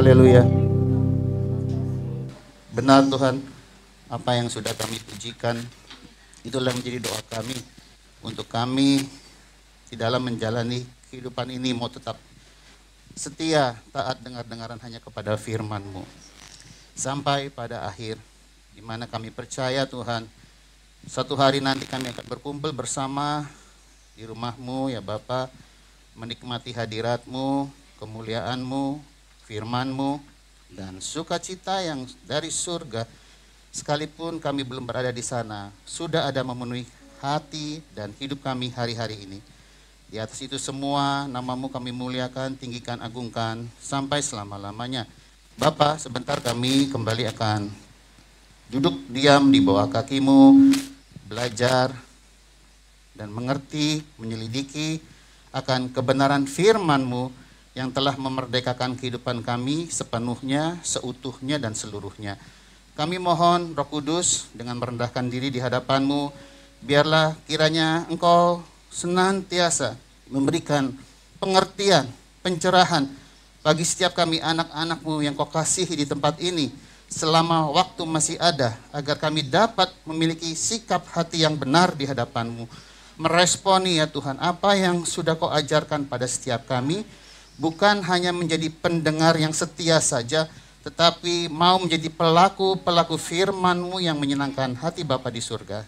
Haleluya. Benar Tuhan, apa yang sudah kami pujikan, itulah menjadi doa kami untuk kami di dalam menjalani kehidupan ini mau tetap setia, taat dengar-dengaran hanya kepada firman-Mu. Sampai pada akhir, di mana kami percaya Tuhan, satu hari nanti kami akan berkumpul bersama di rumah-Mu ya Bapa, menikmati hadirat-Mu, kemuliaan-Mu, firman-Mu, dan sukacita yang dari surga. Sekalipun kami belum berada di sana, sudah ada memenuhi hati dan hidup kami hari-hari ini. Di atas itu semua, nama-Mu kami muliakan, tinggikan, agungkan, sampai selama-lamanya. Bapa, sebentar kami kembali akan duduk diam di bawah kaki-Mu, belajar dan mengerti, menyelidiki akan kebenaran firman-Mu yang telah memerdekakan kehidupan kami sepenuhnya, seutuhnya, dan seluruhnya. Kami mohon Roh Kudus dengan merendahkan diri di hadapan-Mu, biarlah kiranya Engkau senantiasa memberikan pengertian, pencerahan bagi setiap kami anak-anak-Mu yang Kau kasihi di tempat ini selama waktu masih ada, agar kami dapat memiliki sikap hati yang benar di hadapan-Mu, meresponi ya Tuhan apa yang sudah Kau ajarkan pada setiap kami, bukan hanya menjadi pendengar yang setia saja, tetapi mau menjadi pelaku-pelaku firman-Mu yang menyenangkan hati Bapa di surga.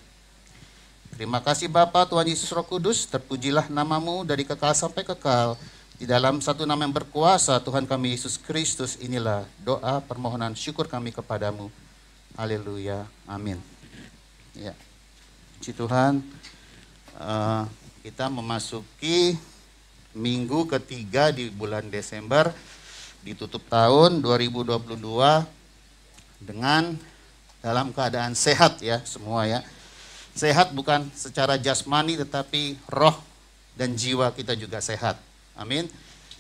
Terima kasih Bapa, Tuhan Yesus Roh Kudus, terpujilah nama-Mu dari kekal sampai kekal. Di dalam satu nama yang berkuasa, Tuhan kami Yesus Kristus, inilah doa permohonan syukur kami kepadamu. Haleluya, amin. Ya, puji Tuhan, kita memasuki minggu ketiga di bulan Desember, ditutup tahun 2022 dengan dalam keadaan sehat ya semua ya. Sehat bukan secara jasmani tetapi roh dan jiwa kita juga sehat. Amin.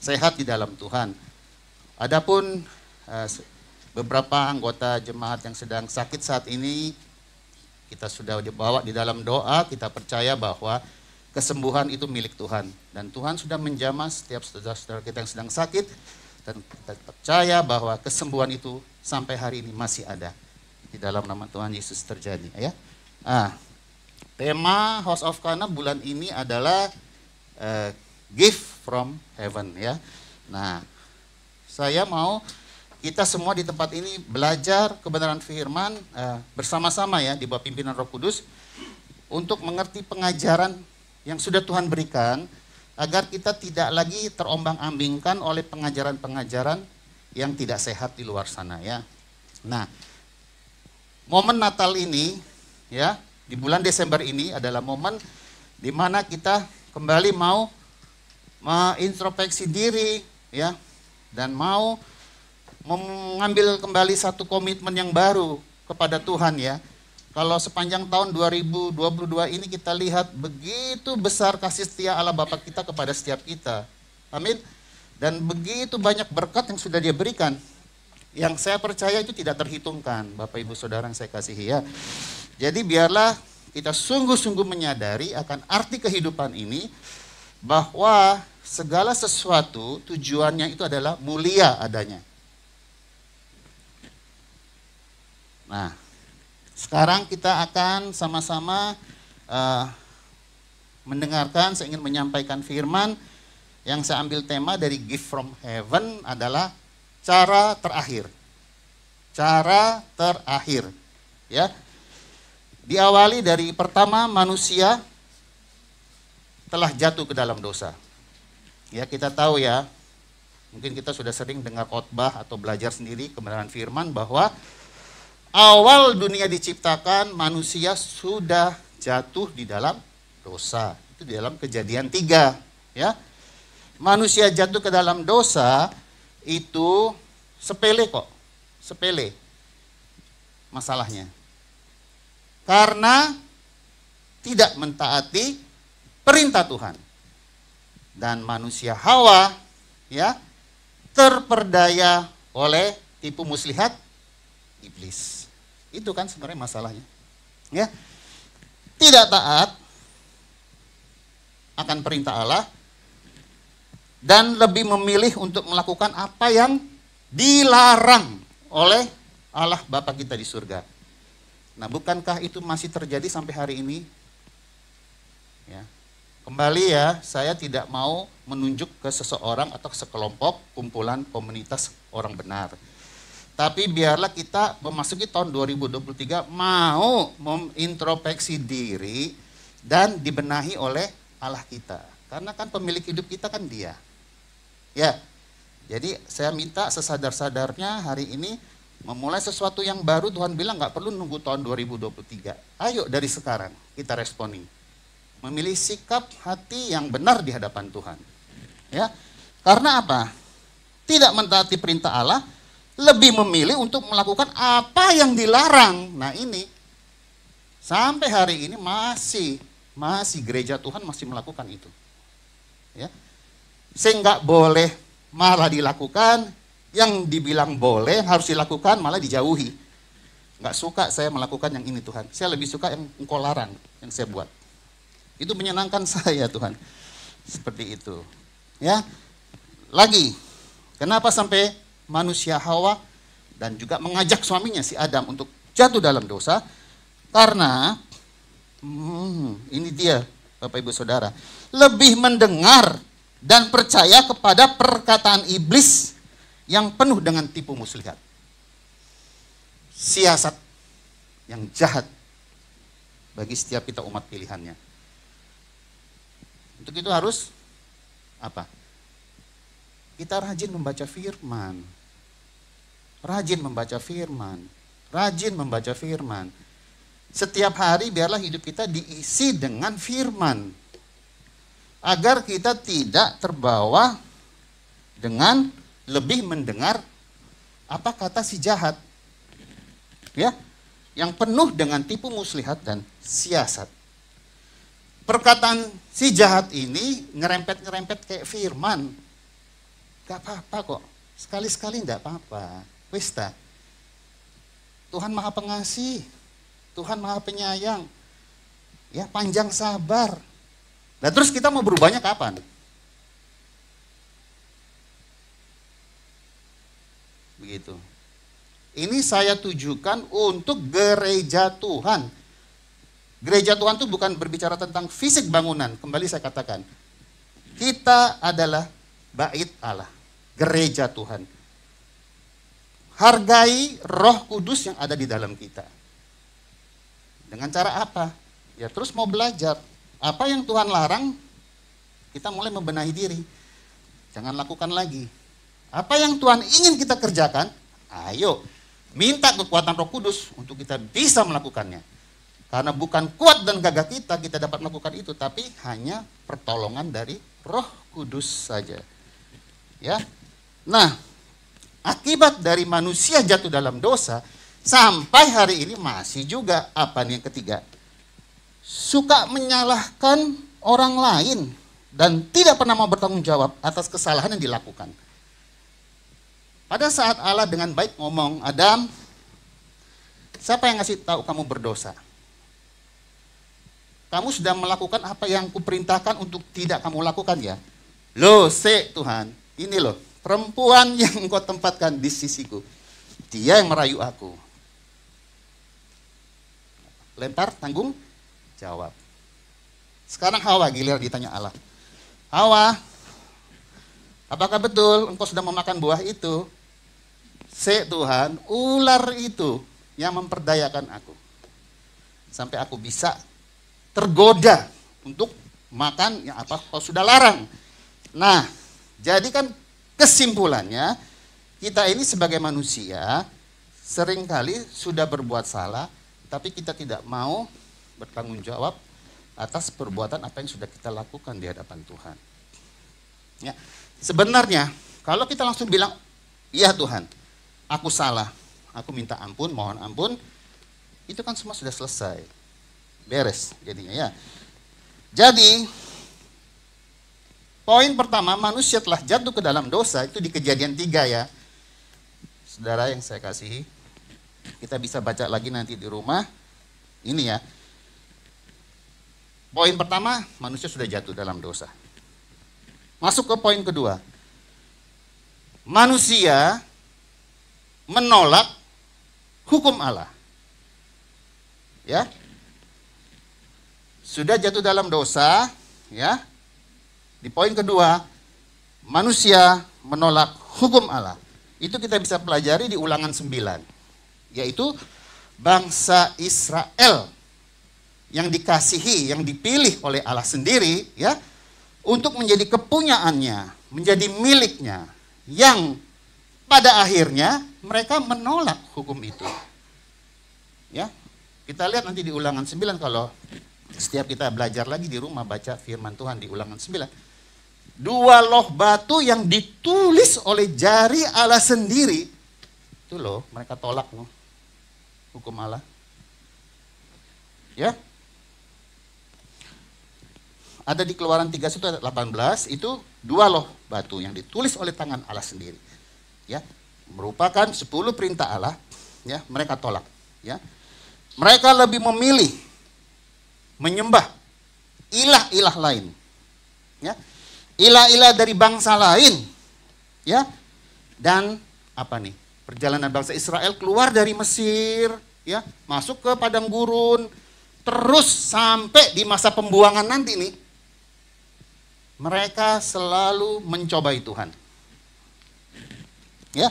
Sehat di dalam Tuhan. Adapun beberapa anggota jemaat yang sedang sakit saat ini, kita sudah dibawa di dalam doa, kita percaya bahwa kesembuhan itu milik Tuhan. Dan Tuhan sudah menjamah setiap saudara-saudara kita yang sedang sakit, dan kita percaya bahwa kesembuhan itu sampai hari ini masih ada. Di dalam nama Tuhan Yesus terjadi. Ya. Tema House of Kana bulan ini adalah Gift from Heaven ya. Nah, saya mau kita semua di tempat ini belajar kebenaran firman bersama-sama ya di bawah pimpinan Roh Kudus untuk mengerti pengajaran yang sudah Tuhan berikan agar kita tidak lagi terombang-ambingkan oleh pengajaran-pengajaran yang tidak sehat di luar sana ya. Nah, momen Natal ini ya, di bulan Desember ini adalah momen di mana kita kembali mau mengintrospeksi diri ya, dan mau mengambil kembali satu komitmen yang baru kepada Tuhan ya. Kalau sepanjang tahun 2022 ini kita lihat begitu besar kasih setia Allah Bapa kita kepada setiap kita. Amin. Dan begitu banyak berkat yang sudah Dia berikan, yang saya percaya itu tidak terhitungkan, Bapak Ibu Saudara yang saya kasihi ya. Jadi biarlah kita sungguh-sungguh menyadari akan arti kehidupan ini, bahwa segala sesuatu tujuannya itu adalah mulia adanya. Nah, sekarang kita akan sama-sama mendengarkan, saya ingin menyampaikan firman yang saya ambil tema dari Gift from Heaven adalah cara terakhir. Cara terakhir. Ya. Diawali dari pertama manusia telah jatuh ke dalam dosa. Ya, kita tahu ya, mungkin kita sudah sering dengar khotbah atau belajar sendiri kebenaran firman bahwa awal dunia diciptakan manusia sudah jatuh di dalam dosa. Itu di dalam Kejadian 3, ya. Manusia jatuh ke dalam dosa itu sepele kok. Sepele masalahnya. Karena tidak mentaati perintah Tuhan. Dan manusia Hawa ya terperdaya oleh tipu muslihat iblis. Itu kan sebenarnya masalahnya. Ya. Tidak taat akan perintah Allah dan lebih memilih untuk melakukan apa yang dilarang oleh Allah Bapa kita di surga. Nah, bukankah itu masih terjadi sampai hari ini? Ya. Kembali ya, saya tidak mau menunjuk ke seseorang atau sekelompok, kumpulan, komunitas orang benar. Tapi biarlah kita memasuki tahun 2023 mau mengintrospeksi diri dan dibenahi oleh Allah kita. Karena kan pemilik hidup kita kan Dia. Ya. Jadi saya minta sesadar-sadarnya hari ini memulai sesuatu yang baru. Tuhan bilang nggak perlu nunggu tahun 2023. Ayo dari sekarang kita responi. Memilih sikap hati yang benar di hadapan Tuhan. Ya. Karena apa? Tidak mentaati perintah Allah, lebih memilih untuk melakukan apa yang dilarang. Nah, ini sampai hari ini masih gereja Tuhan masih melakukan itu. Ya. Sehingga boleh malah dilakukan, yang dibilang boleh harus dilakukan malah dijauhi. Nggak suka saya melakukan yang ini Tuhan. Saya lebih suka yang Engkau larang, yang saya buat. Itu menyenangkan saya Tuhan. Seperti itu. Ya. Lagi, kenapa sampai manusia Hawa dan juga mengajak suaminya si Adam untuk jatuh dalam dosa? Karena ini dia Bapak Ibu Saudara, lebih mendengar dan percaya kepada perkataan iblis yang penuh dengan tipu muslihat. Siasat yang jahat bagi setiap kita umat pilihannya. Untuk itu harus apa? Kita rajin membaca firman. Rajin membaca firman. Rajin membaca firman. Setiap hari biarlah hidup kita diisi dengan firman. Agar kita tidak terbawa dengan lebih mendengar apa kata si jahat. Ya, yang penuh dengan tipu muslihat dan siasat. Perkataan si jahat ini nyerempet-nyerempet kayak firman. Gak apa-apa kok. Sekali-sekali enggak apa-apa. Wista. Tuhan Maha Pengasih. Tuhan Maha Penyayang. Ya, panjang sabar. Nah, terus kita mau berubahnya kapan? Begitu. Ini saya tujukan untuk gereja Tuhan. Gereja Tuhan itu bukan berbicara tentang fisik bangunan. Kembali saya katakan, kita adalah bait Allah, gereja Tuhan. Hargai Roh Kudus yang ada di dalam kita. Dengan cara apa? Ya terus mau belajar. Apa yang Tuhan larang, kita mulai membenahi diri. Jangan lakukan lagi. Apa yang Tuhan ingin kita kerjakan, ayo minta kekuatan Roh Kudus untuk kita bisa melakukannya. Karena bukan kuat dan gagah kita dapat melakukan itu, tapi hanya pertolongan dari Roh Kudus saja. Ya. Nah, akibat dari manusia jatuh dalam dosa, sampai hari ini masih juga apa nih yang ketiga? Suka menyalahkan orang lain dan tidak pernah mau bertanggung jawab atas kesalahan yang dilakukan. Pada saat Allah dengan baik ngomong, Adam, siapa yang ngasih tahu kamu berdosa? Kamu sudah melakukan apa yang kuperintahkan untuk tidak kamu lakukan ya? Loh, Tuhan, ini loh, perempuan yang engkau tempatkan di sisiku. Dia yang merayu aku. Lempar, tanggung, jawab. Sekarang Hawa giliran ditanya Allah. Hawa, apakah betul engkau sudah memakan buah itu? Tuhan, ular itu yang memperdayakan aku. Sampai aku bisa tergoda untuk makan yang apa kau sudah larang. Nah, jadi kan kesimpulannya, kita ini sebagai manusia seringkali sudah berbuat salah, tapi kita tidak mau bertanggung jawab atas perbuatan apa yang sudah kita lakukan di hadapan Tuhan. Ya, sebenarnya kalau kita langsung bilang, iya Tuhan, aku salah, aku minta ampun, mohon ampun, itu kan semua sudah selesai. Beres jadinya ya. Jadi poin pertama, manusia telah jatuh ke dalam dosa, itu di Kejadian 3 ya. Saudara yang saya kasihi, kita bisa baca lagi nanti di rumah. Ini ya. Poin pertama, manusia sudah jatuh dalam dosa. Masuk ke poin kedua. Manusia menolak hukum Allah. Ya. Sudah jatuh dalam dosa, ya. Di poin kedua, manusia menolak hukum Allah. Itu kita bisa pelajari di Ulangan 9, yaitu bangsa Israel yang dikasihi, yang dipilih oleh Allah sendiri, ya, untuk menjadi kepunyaannya, menjadi miliknya, yang pada akhirnya mereka menolak hukum itu. Ya, kita lihat nanti di Ulangan 9, kalau setiap kita belajar lagi di rumah baca firman Tuhan di Ulangan 9. 2 loh batu yang ditulis oleh jari Allah sendiri, itu loh mereka tolak loh hukum Allah. Ya. Ada di Keluaran 31 ayat 18, itu 2 loh batu yang ditulis oleh tangan Allah sendiri. Ya, merupakan 10 perintah Allah, ya, mereka tolak, ya. Mereka lebih memilih menyembah ilah-ilah lain. Ya. Ilah-ilah dari bangsa lain. Ya. Dan apa nih? Perjalanan bangsa Israel keluar dari Mesir, ya, masuk ke padang gurun, terus sampai di masa pembuangan nanti nih, mereka selalu mencobai Tuhan. Ya.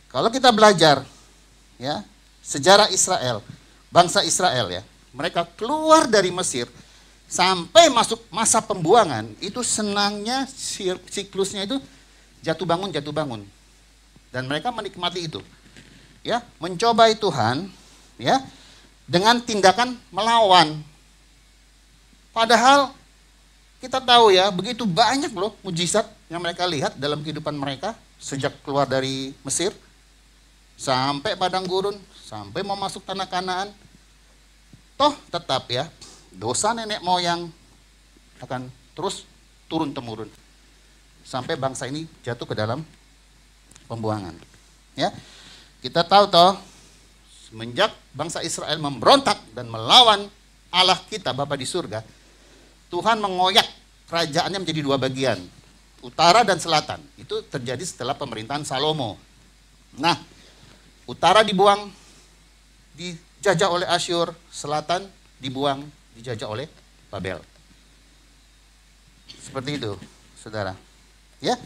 Kalau kita belajar, ya, sejarah Israel, bangsa Israel, ya, mereka keluar dari Mesir sampai masuk masa pembuangan, itu senangnya siklusnya itu jatuh bangun. Dan mereka menikmati itu. Ya, mencobai Tuhan, ya, dengan tindakan melawan. Padahal kita tahu, ya, begitu banyak loh mujizat yang mereka lihat dalam kehidupan mereka sejak keluar dari Mesir sampai padang gurun, sampai mau masuk tanah Kanaan. Toh tetap, ya, dosa nenek moyang akan terus turun-temurun sampai bangsa ini jatuh ke dalam pembuangan. Ya, kita tahu toh, semenjak bangsa Israel memberontak dan melawan Allah kita Bapa di surga, Tuhan mengoyak kerajaannya menjadi 2 bagian, utara dan selatan. Itu terjadi setelah pemerintahan Salomo. Nah, utara dibuang, dijajah oleh Asyur, selatan dibuang, dijajah oleh Babel. Seperti itu, saudara. Ya,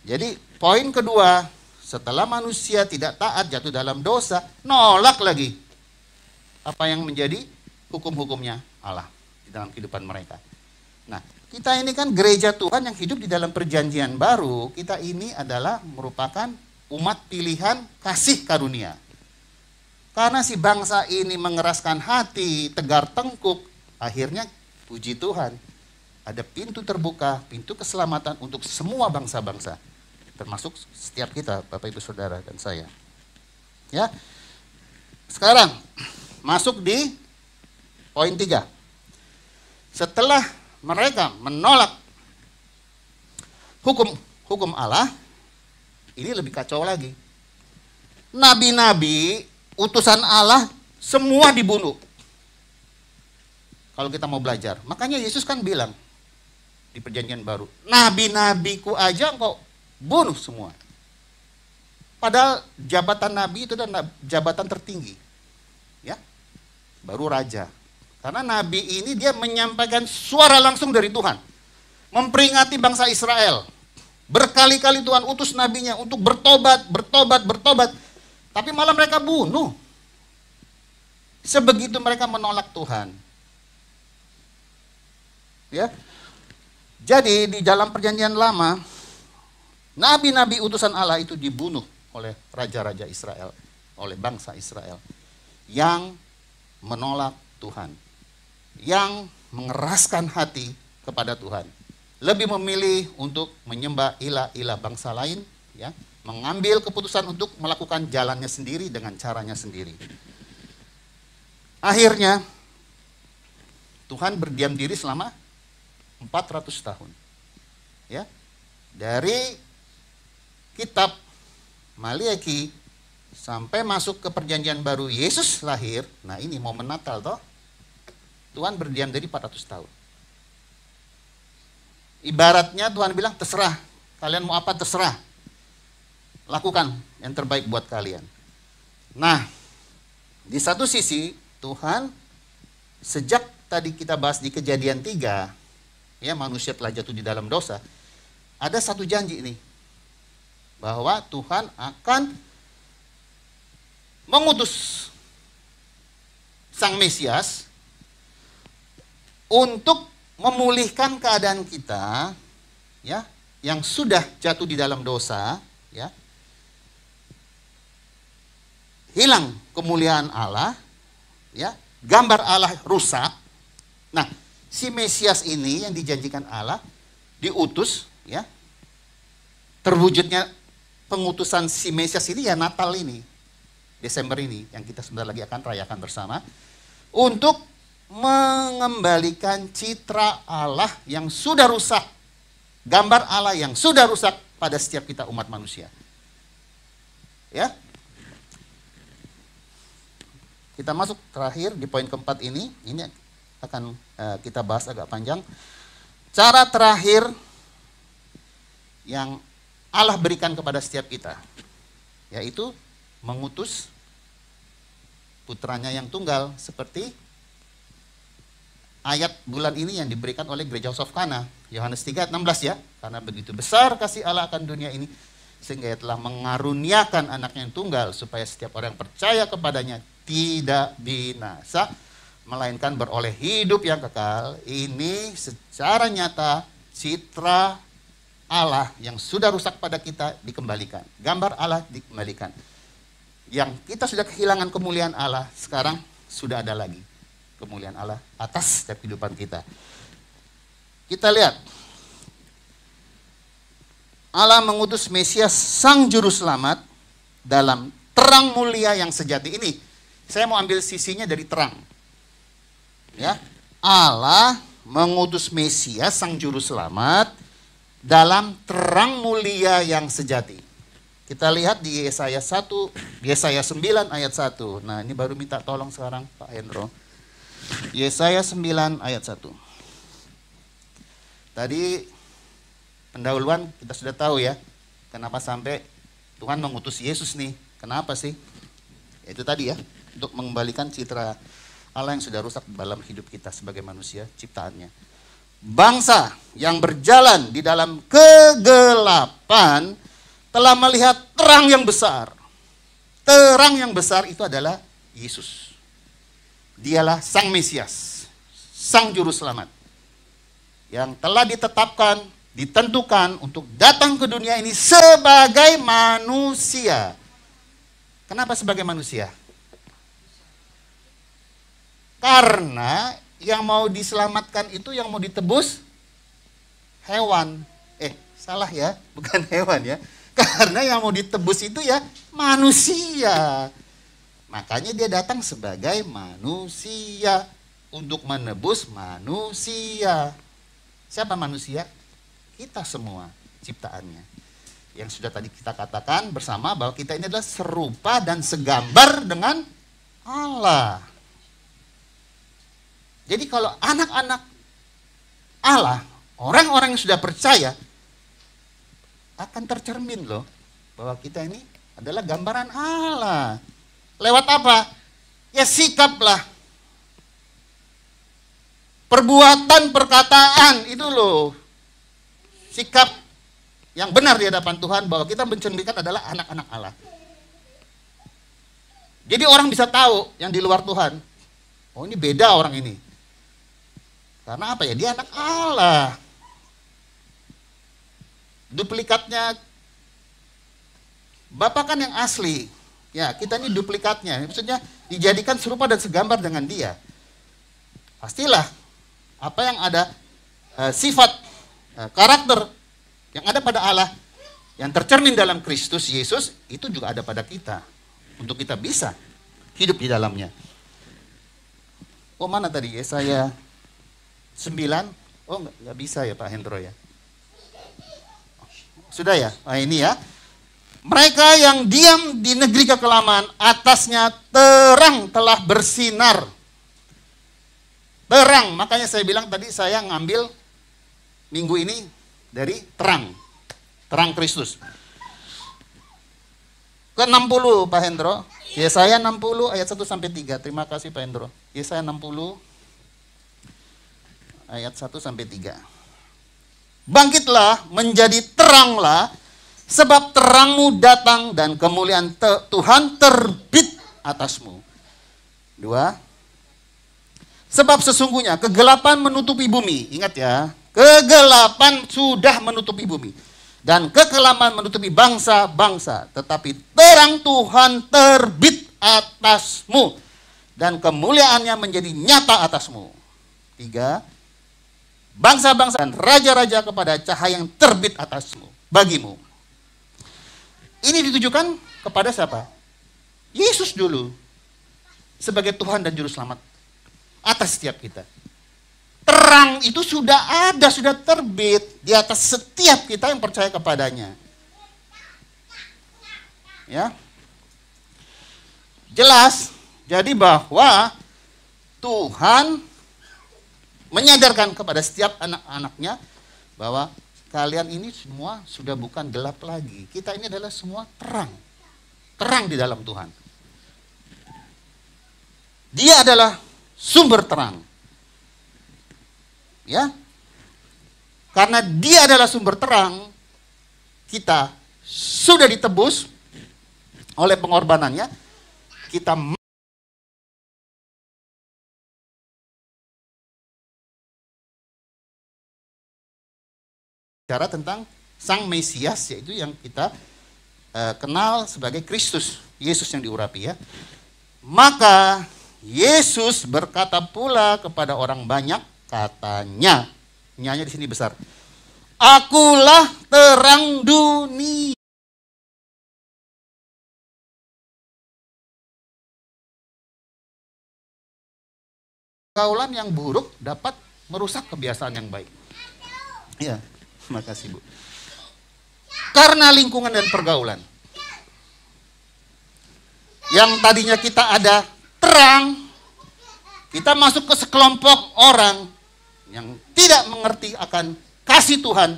jadi poin kedua, setelah manusia tidak taat, jatuh dalam dosa, nolak lagi apa yang menjadi hukum-hukumnya Allah di dalam kehidupan mereka. Nah, kita ini kan gereja Tuhan yang hidup di dalam perjanjian baru. Kita ini adalah merupakan umat pilihan kasih karunia. Karena si bangsa ini mengeraskan hati, tegar tengkuk, akhirnya puji Tuhan, ada pintu terbuka, pintu keselamatan untuk semua bangsa-bangsa, termasuk setiap kita, Bapak Ibu Saudara dan saya. Ya. Sekarang masuk di poin 3. Setelah mereka menolak hukum Allah, ini lebih kacau lagi. Nabi-nabi utusan Allah semua dibunuh. Kalau kita mau belajar, makanya Yesus kan bilang di perjanjian baru, nabi-nabiku aja engkau bunuh semua. Padahal jabatan nabi itu adalah jabatan tertinggi, ya, baru raja. Karena nabi ini dia menyampaikan suara langsung dari Tuhan, memperingati bangsa Israel. Berkali-kali Tuhan utus nabinya untuk bertobat, tapi malah mereka bunuh. Sebegitu mereka menolak Tuhan. Ya. Jadi di dalam perjanjian lama, nabi-nabi utusan Allah itu dibunuh oleh raja-raja Israel, oleh bangsa Israel yang menolak Tuhan, yang mengeraskan hati kepada Tuhan, lebih memilih untuk menyembah ilah-ilah bangsa lain, ya, mengambil keputusan untuk melakukan jalannya sendiri dengan caranya sendiri. Akhirnya Tuhan berdiam diri selama 400 tahun. Ya. Dari kitab Maliaki sampai masuk ke perjanjian baru Yesus lahir. Nah, ini momen Natal toh. Tuhan berdiam diri 400 tahun. Ibaratnya Tuhan bilang terserah, kalian mau apa terserah. lakukan yang terbaik buat kalian. Nah, di satu sisi Tuhan sejak tadi kita bahas di Kejadian 3, ya, manusia telah jatuh di dalam dosa, ada satu janji nih, bahwa Tuhan akan mengutus Sang Mesias untuk memulihkan keadaan kita, ya, yang sudah jatuh di dalam dosa, ya. Hilang kemuliaan Allah, ya, gambar Allah rusak. Nah, si Mesias ini yang dijanjikan Allah diutus, ya. Terwujudnya pengutusan si Mesias ini ya Natal ini, Desember ini, yang kita sebentar lagi akan rayakan bersama, untuk mengembalikan citra Allah yang sudah rusak, gambar Allah yang sudah rusak pada setiap kita umat manusia. Ya, kita masuk terakhir di poin keempat ini akan kita bahas agak panjang. Cara terakhir yang Allah berikan kepada setiap kita, yaitu mengutus putranya yang tunggal, seperti ayat bulan ini yang diberikan oleh Gereja House of Kana, Yohanes 3:16, ya. Karena begitu besar kasih Allah akan dunia ini, sehingga Ia telah mengaruniakan anaknya yang tunggal, supaya setiap orang yang percaya kepadanya tidak binasa, melainkan beroleh hidup yang kekal. Ini secara nyata citra Allah yang sudah rusak pada kita dikembalikan. Gambar Allah dikembalikan. Yang kita sudah kehilangan kemuliaan Allah, sekarang sudah ada lagi kemuliaan Allah atas setiap kehidupan kita. Kita lihat, Allah mengutus Mesias Sang Juru Selamat dalam terang mulia yang sejati. Ini saya mau ambil sisinya dari terang, ya. Allah mengutus Mesias Sang Juru Selamat dalam terang mulia yang sejati. Kita lihat di Yesaya 9 ayat 1. Nah, ini baru minta tolong sekarang Pak Hendro. Yesaya 9 ayat 1. Tadi pendahuluan kita sudah tahu, ya, kenapa sampai Tuhan mengutus Yesus nih. Kenapa sih? Itu tadi, ya, untuk mengembalikan citra Allah yang sudah rusak dalam hidup kita sebagai manusia ciptaannya. Bangsa yang berjalan di dalam kegelapan telah melihat terang yang besar. Terang yang besar itu adalah Yesus. Dialah Sang Mesias, Sang Juru Selamat, yang telah ditetapkan, ditentukan untuk datang ke dunia ini sebagai manusia. Kenapa sebagai manusia? Karena yang mau diselamatkan itu, yang mau ditebus hewan. Salah ya, bukan hewan ya. Karena yang mau ditebus itu ya manusia. Makanya dia datang sebagai manusia untuk menebus manusia. Siapa manusia? Kita semua ciptaannya. Yang sudah tadi kita katakan bersama bahwa kita ini adalah serupa dan segambar dengan Allah. Jadi kalau anak-anak Allah, orang-orang yang sudah percaya, akan tercermin loh bahwa kita ini adalah gambaran Allah. Lewat apa? Ya sikaplah. Perbuatan, perkataan, itu loh. Sikap yang benar di hadapan Tuhan bahwa kita mencerminkan adalah anak-anak Allah. Jadi orang bisa tahu yang di luar Tuhan, oh ini beda orang ini. Karena apa ya? Dia anak Allah. Duplikatnya Bapa kan yang asli. Ya, kita ini duplikatnya. Maksudnya dijadikan serupa dan segambar dengan Dia. Pastilah apa yang ada sifat, karakter yang ada pada Allah, yang tercermin dalam Kristus Yesus, itu juga ada pada kita. Untuk kita bisa hidup di dalamnya. Oh, mana tadi? Yesaya 9. Oh, nggak bisa ya Pak Hendro ya. Sudah ya? Nah, ini ya. Mereka yang diam di negeri kekelaman, atasnya terang telah bersinar. Terang, makanya saya bilang tadi saya ngambil minggu ini dari terang. Terang Kristus. ke-60 Pak Hendro. Yesaya 60 ayat 1 sampai 3. Terima kasih Pak Hendro. Yesaya 60 ayat 1 sampai 3. Bangkitlah, menjadi teranglah, sebab terangmu datang dan kemuliaan Tuhan terbit atasmu. 2. Sebab sesungguhnya kegelapan menutupi bumi. Ingat ya, kegelapan sudah menutupi bumi. Dan kekelaman menutupi bangsa-bangsa. Tetapi terang Tuhan terbit atasmu. Dan kemuliaannya menjadi nyata atasmu. 3. Bangsa-bangsa dan raja-raja kepada cahaya yang terbit atasmu, bagimu. Ini ditujukan kepada siapa? Yesus dulu. Sebagai Tuhan dan Juru Selamat. Atas setiap kita. Terang itu sudah ada, sudah terbit di atas setiap kita yang percaya kepadanya. Ya. Jelas, jadi bahwa Tuhan menyadarkan kepada setiap anak-anaknya bahwa kalian ini semua sudah bukan gelap lagi. Kita ini adalah semua terang. Terang di dalam Tuhan. Dia adalah sumber terang. Ya. Karena dia adalah sumber terang, kita sudah ditebus oleh pengorbanannya. Kita bicara tentang Sang Mesias, yaitu yang kita kenal sebagai Kristus, Yesus yang diurapi ya. Maka Yesus berkata pula kepada orang banyak, katanya, nyanya di sini besar, akulah terang dunia. Pergaulan yang buruk dapat merusak kebiasaan yang baik. Ya. Terima kasih Bu. Karena lingkungan dan pergaulan. Yang tadinya kita ada terang, kita masuk ke sekelompok orang yang tidak mengerti akan kasih Tuhan,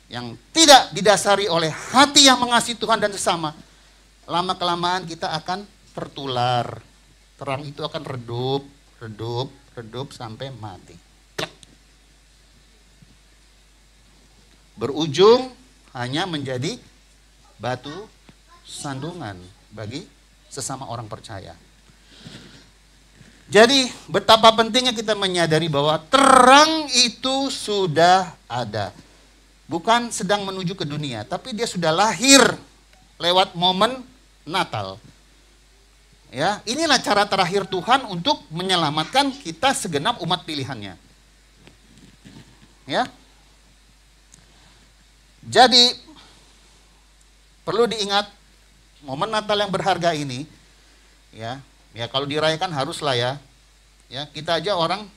yang tidak didasari oleh hati yang mengasihi Tuhan dan sesama. Lama-kelamaan kita akan tertular. Terang itu akan redup, redup, redup sampai mati. Berujung hanya menjadi batu sandungan bagi sesama orang percaya. Jadi betapa pentingnya kita menyadari bahwa terang itu sudah ada. Bukan sedang menuju ke dunia, tapi dia sudah lahir lewat momen Natal. Ya, inilah cara terakhir Tuhan untuk menyelamatkan kita segenap umat pilihannya. Ya. Jadi perlu diingat momen Natal yang berharga ini, ya kalau dirayakan haruslah ya kita aja orang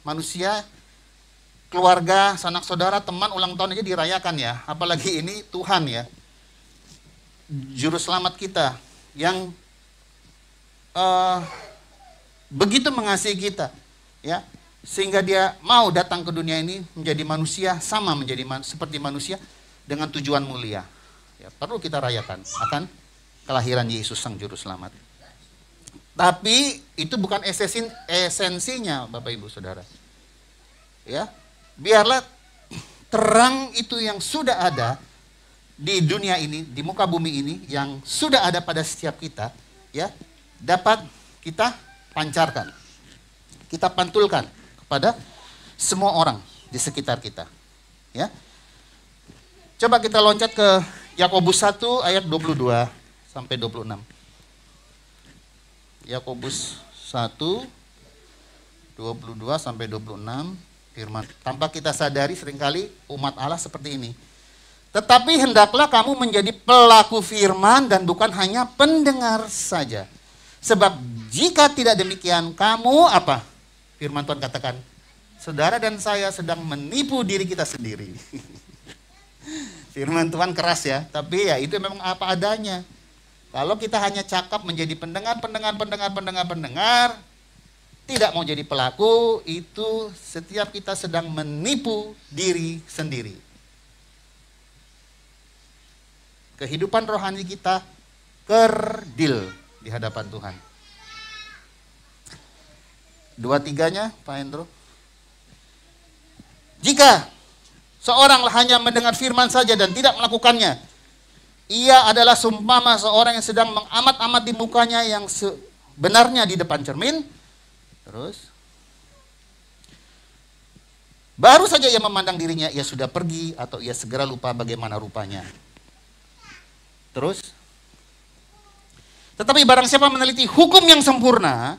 manusia, keluarga, sanak saudara, teman ulang tahun aja dirayakan ya, apalagi ini Tuhan ya, Juru Selamat kita yang begitu mengasihi kita, ya. Sehingga dia mau datang ke dunia ini menjadi manusia, sama menjadi seperti manusia dengan tujuan mulia. Ya, perlu kita rayakan akan kelahiran Yesus Sang Juru Selamat. Tapi itu bukan esensinya Bapak Ibu Saudara. Ya, biarlah terang itu yang sudah ada di dunia ini, di muka bumi ini, yang sudah ada pada setiap kita, ya, dapat kita pancarkan, kita pantulkan pada semua orang di sekitar kita. Ya. Coba kita loncat ke Yakobus 1 ayat 22 sampai 26. Yakobus 1 22 sampai 26 firman. Tanpa kita sadari seringkali umat Allah seperti ini. Tetapi hendaklah kamu menjadi pelaku firman dan bukan hanya pendengar saja. Sebab jika tidak demikian kamu apa? Firman Tuhan katakan, saudara dan saya sedang menipu diri kita sendiri. Firman Tuhan keras ya, tapi ya itu memang apa adanya. Kalau kita hanya cakap menjadi pendengar, tidak mau jadi pelaku, itu setiap kita sedang menipu diri sendiri. kehidupan rohani kita kerdil di hadapan Tuhan. 2-3-nya, Pak Hendro. Jika seorang hanya mendengar firman saja dan tidak melakukannya, ia adalah seumpama seorang yang sedang mengamat-amat di mukanya yang sebenarnya di depan cermin. Terus, baru saja ia memandang dirinya, ia sudah pergi atau ia segera lupa bagaimana rupanya. Terus, tetapi barang siapa meneliti hukum yang sempurna,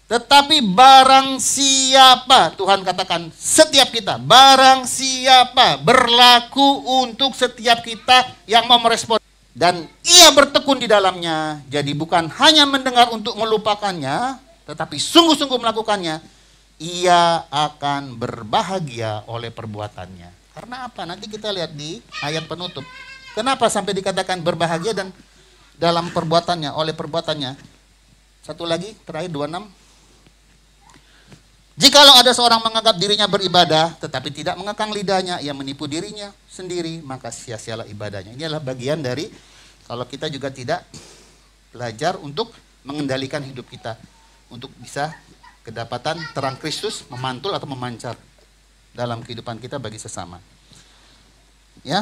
tetapi barang siapa, Tuhan katakan setiap kita, barang siapa berlaku untuk setiap kita yang mau merespon, dan ia bertekun di dalamnya, jadi bukan hanya mendengar untuk melupakannya, tetapi sungguh-sungguh melakukannya, ia akan berbahagia oleh perbuatannya. Karena apa? Nanti kita lihat di ayat penutup. Kenapa sampai dikatakan berbahagia dan dalam perbuatannya, oleh perbuatannya. Satu lagi, terakhir 26. Jikalau ada seorang menganggap dirinya beribadah, tetapi tidak mengekang lidahnya, ia menipu dirinya sendiri, maka sia-sialah ibadahnya. Ini adalah bagian dari kalau kita juga tidak belajar untuk mengendalikan hidup kita, untuk bisa kedapatan terang Kristus memantul atau memancar dalam kehidupan kita bagi sesama. Ya.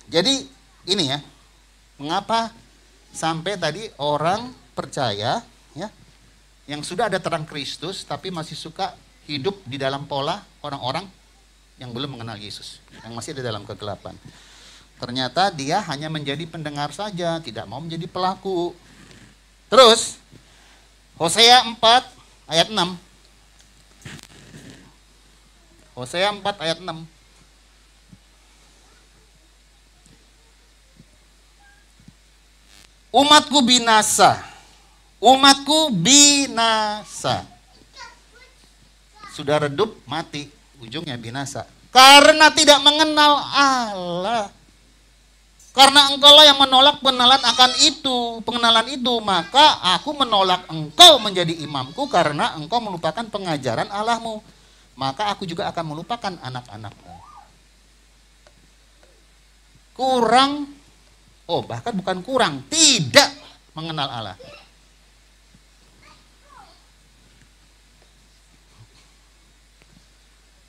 Jadi ini ya, mengapa sampai tadi orang percaya ya, yang sudah ada terang Kristus tapi masih suka hidup di dalam pola orang-orang yang belum mengenal Yesus, yang masih ada dalam kegelapan. Ternyata dia hanya menjadi pendengar saja, tidak mau menjadi pelaku. Terus Hosea 4 ayat 6. Hosea 4 ayat 6. Umatku binasa. Umatku binasa. Sudah redup, mati. Ujungnya binasa. Karena tidak mengenal Allah. Karena engkaulah yang menolak pengenalan akan itu. Pengenalan itu. Maka aku menolak engkau menjadi imamku. Karena engkau melupakan pengajaran Allahmu. Maka aku juga akan melupakan anak-anakmu. Kurang. Oh, bahkan bukan kurang. Tidak mengenal Allah.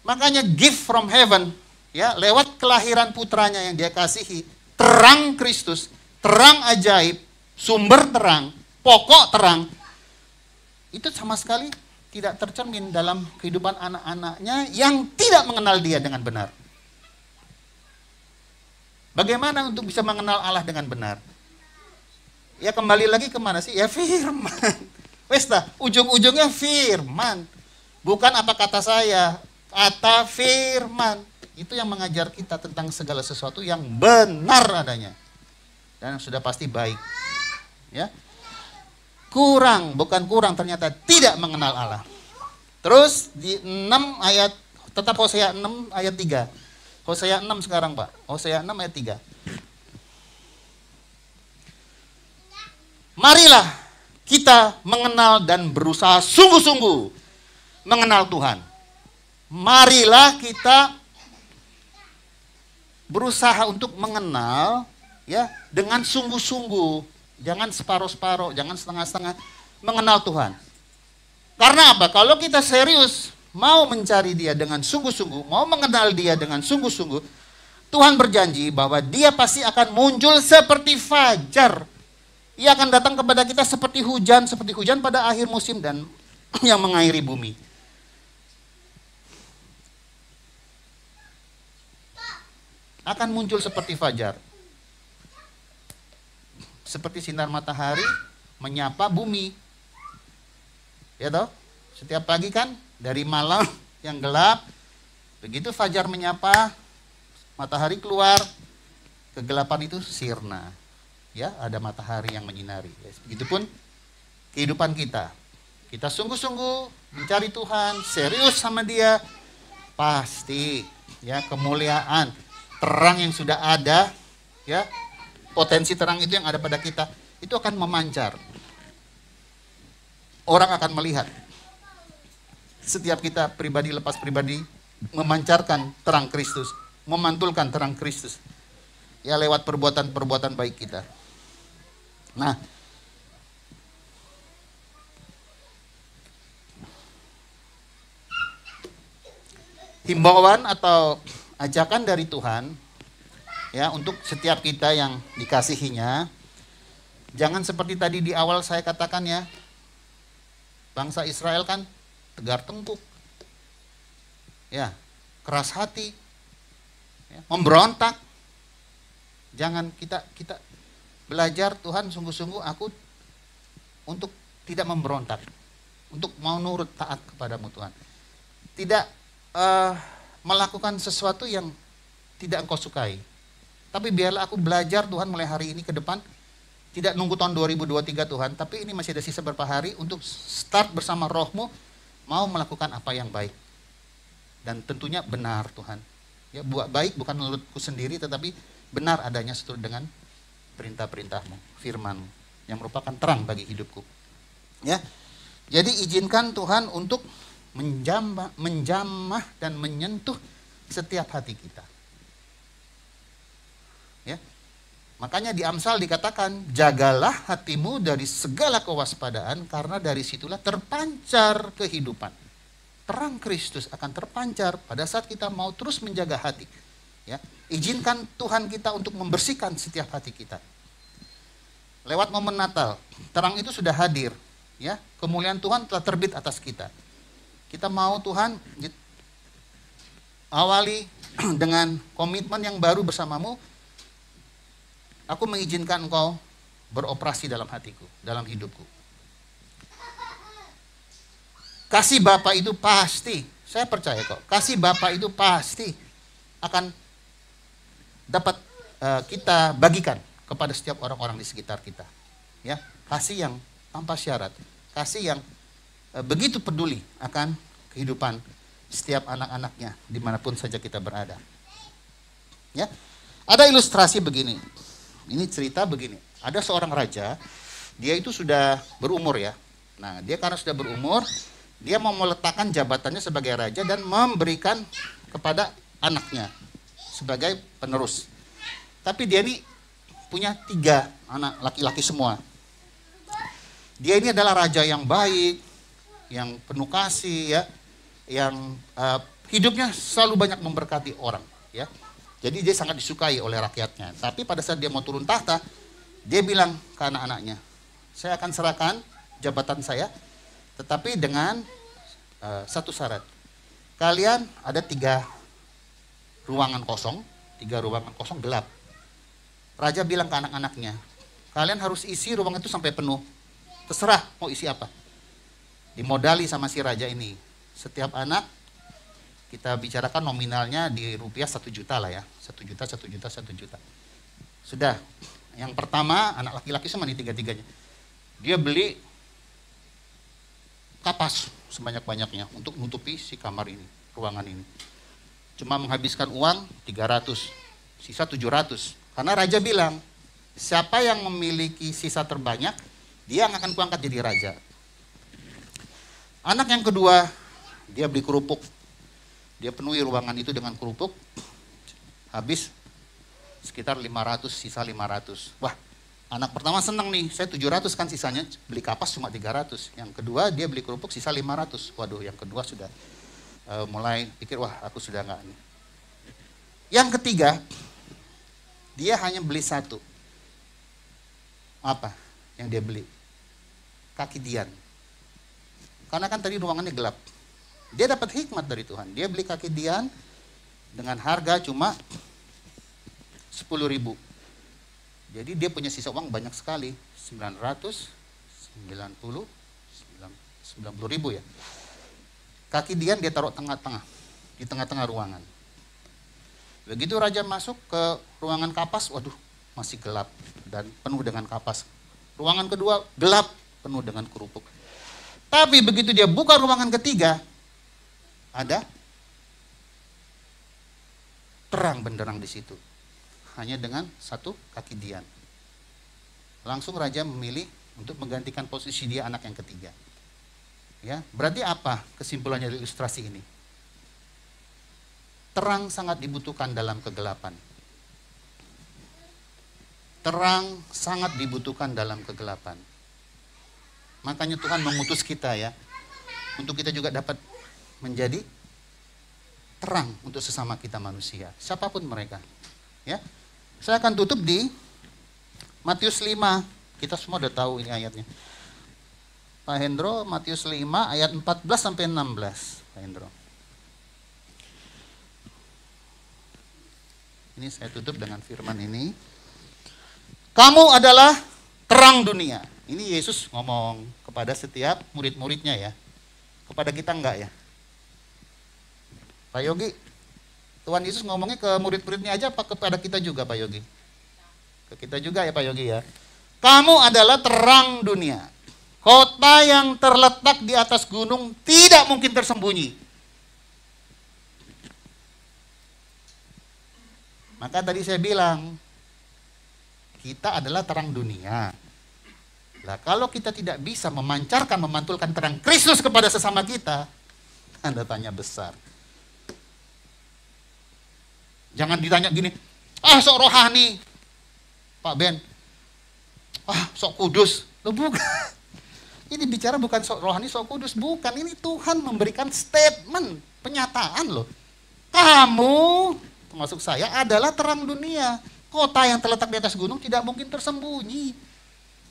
Makanya gift from heaven, ya, lewat kelahiran putranya yang dia kasihi, terang Kristus, terang ajaib, sumber terang, pokok terang, itu sama sekali tidak tercermin dalam kehidupan anak-anaknya yang tidak mengenal dia dengan benar. Bagaimana untuk bisa mengenal Allah dengan benar? Ya kembali lagi kemana sih? Ya firman. Wes dah, ujung-ujungnya firman. Bukan apa kata saya, kata firman. Itu yang mengajar kita tentang segala sesuatu yang benar adanya. Dan sudah pasti baik. Ya. Kurang, bukan kurang, ternyata tidak mengenal Allah. Terus di 6 ayat, tetap Hosea 6 ayat 3. Hosea 6 sekarang Pak. Hosea 6 ayat 3. Marilah kita mengenal dan berusaha sungguh-sungguh mengenal Tuhan. Marilah kita berusaha untuk mengenal ya dengan sungguh-sungguh, jangan separuh-separuh, jangan setengah-setengah, mengenal Tuhan. Karena apa? Kalau kita serius mau mencari Dia dengan sungguh-sungguh, mau mengenal Dia dengan sungguh-sungguh, Tuhan berjanji bahwa Dia pasti akan muncul seperti fajar. Ia akan datang kepada kita seperti hujan pada akhir musim dan yang mengairi bumi. Akan muncul seperti fajar. Seperti sinar matahari menyapa bumi. Ya toh? Setiap pagi kan dari malam yang gelap, begitu fajar menyapa, matahari keluar, kegelapan itu sirna. Ya, ada matahari yang menyinari. Begitupun kehidupan kita. Kita sungguh-sungguh mencari Tuhan, serius sama Dia, pasti ya kemuliaan, terang yang sudah ada, ya potensi terang itu yang ada pada kita, itu akan memancar. Orang akan melihat. Setiap kita pribadi lepas pribadi memancarkan terang Kristus, memantulkan terang Kristus. Ya, lewat perbuatan-perbuatan baik kita. Nah, himbauan atau ajakan dari Tuhan ya untuk setiap kita yang dikasihinya, jangan seperti tadi di awal saya katakan ya, bangsa Israel kan tegar tengkuk, ya, keras hati, ya, memberontak. Jangan kita belajar Tuhan, sungguh-sungguh aku untuk tidak memberontak, untuk mau nurut taat kepadamu Tuhan. Tidak melakukan sesuatu yang tidak engkau sukai. Tapi biarlah aku belajar Tuhan mulai hari ini ke depan, tidak nunggu tahun 2023 Tuhan, tapi ini masih ada sisa beberapa hari untuk start bersama rohmu, mau melakukan apa yang baik. Dan tentunya benar Tuhan. Ya, buat baik bukan menurutku sendiri, tetapi benar adanya seturut dengan perintah-perintahmu, firman yang merupakan terang bagi hidupku. Ya, jadi izinkan Tuhan untuk menjamah dan menyentuh setiap hati kita. Ya. Makanya di Amsal dikatakan, jagalah hatimu dari segala kewaspadaan, karena dari situlah terpancar kehidupan. Terang Kristus akan terpancar pada saat kita mau terus menjaga hati. Ya. Izinkan Tuhan kita untuk membersihkan setiap hati kita. Lewat momen Natal, terang itu sudah hadir. Ya. Kemuliaan Tuhan telah terbit atas kita. Kita mau Tuhan awali dengan komitmen yang baru bersamamu. Aku mengizinkan engkau beroperasi dalam hatiku, dalam hidupku. Kasih Bapa itu pasti, saya percaya kok, kasih Bapa itu pasti akan dapat kita bagikan kepada setiap orang-orang di sekitar kita. Ya, kasih yang tanpa syarat, kasih yang begitu peduli akan kehidupan setiap anak-anaknya dimanapun saja kita berada. Ya, ada ilustrasi begini. Ini cerita begini. Ada seorang raja, dia itu sudah berumur ya. Nah, dia karena sudah berumur, dia mau meletakkan jabatannya sebagai raja dan memberikan kepada anaknya sebagai penerus. Tapi dia ini punya 3 anak laki-laki semua. Dia ini adalah raja yang baik, yang penuh kasih ya, yang hidupnya selalu banyak memberkati orang ya. Jadi dia sangat disukai oleh rakyatnya. Tapi pada saat dia mau turun tahta, dia bilang ke anak-anaknya, saya akan serahkan jabatan saya, tetapi dengan satu syarat. Kalian ada 3 ruangan kosong, 3 ruangan kosong gelap. Raja bilang ke anak-anaknya, kalian harus isi ruang itu sampai penuh. Terserah mau isi apa. Dimodali sama si raja ini. Setiap anak kita bicarakan nominalnya di rupiah 1 juta lah ya. 1 juta, 1 juta, 1 juta. Sudah. Yang pertama anak laki-laki semua nih 3-3-nya. Dia beli kapas sebanyak-banyaknya untuk nutupi si kamar ini, ruangan ini. Cuma menghabiskan uang 300, sisa 700. Karena raja bilang, siapa yang memiliki sisa terbanyak, dia yang akan kuangkat jadi raja. Anak yang kedua, dia beli kerupuk. Dia penuhi ruangan itu dengan kerupuk. Habis sekitar 500, sisa 500. Wah, anak pertama senang nih, saya 700 kan sisanya, beli kapas cuma 300. Yang kedua dia beli kerupuk sisa 500. Waduh, yang kedua sudah mulai pikir, wah aku sudah enggak nih. Yang ketiga, dia hanya beli 1. Apa yang dia beli? Kaki dian. Karena kan tadi ruangannya gelap. Dia dapat hikmat dari Tuhan. Dia beli kaki dian dengan harga cuma 10.000. Jadi dia punya sisa uang banyak sekali. 90.000 ya. Kaki dian dia taruh tengah-tengah. Di tengah-tengah ruangan. Begitu raja masuk ke ruangan kapas, waduh masih gelap dan penuh dengan kapas. Ruangan kedua gelap, penuh dengan kerupuk. Tapi begitu dia buka ruangan ketiga, ada terang benderang di situ. Hanya dengan 1 kaki dian. Langsung raja memilih untuk menggantikan posisi dia anak yang ketiga. Ya, berarti apa kesimpulannya dari ilustrasi ini? terang sangat dibutuhkan dalam kegelapan. Terang sangat dibutuhkan dalam kegelapan. Makanya Tuhan mengutus kita ya, untuk kita juga dapat menjadi terang untuk sesama kita manusia, siapapun mereka. Ya, saya akan tutup di Matius 5. Kita semua udah tahu ini ayatnya. Pak Hendro, Matius 5 ayat 14 sampai 16. Pak Hendro. Ini saya tutup dengan firman ini. Kamu adalah terang dunia. Ini Yesus ngomong kepada setiap murid-muridnya ya. Kepada kita enggak ya? Pak Yogi, Tuhan Yesus ngomongnya ke murid-muridnya aja apa kepada kita juga Pak Yogi? Ke kita juga ya Pak Yogi ya. Kamu adalah terang dunia. Kota yang terletak di atas gunung tidak mungkin tersembunyi. Maka tadi saya bilang, kita adalah terang dunia. Nah, kalau kita tidak bisa memancarkan, memantulkan terang Kristus kepada sesama kita, tanda tanya besar. Jangan ditanya gini, sok rohani, Pak Ben, sok kudus. Loh bukan, ini bicara bukan sok rohani, sok kudus, bukan. Ini Tuhan memberikan statement, penyataan loh. Kamu, termasuk saya, adalah terang dunia. Kota yang terletak di atas gunung tidak mungkin tersembunyi.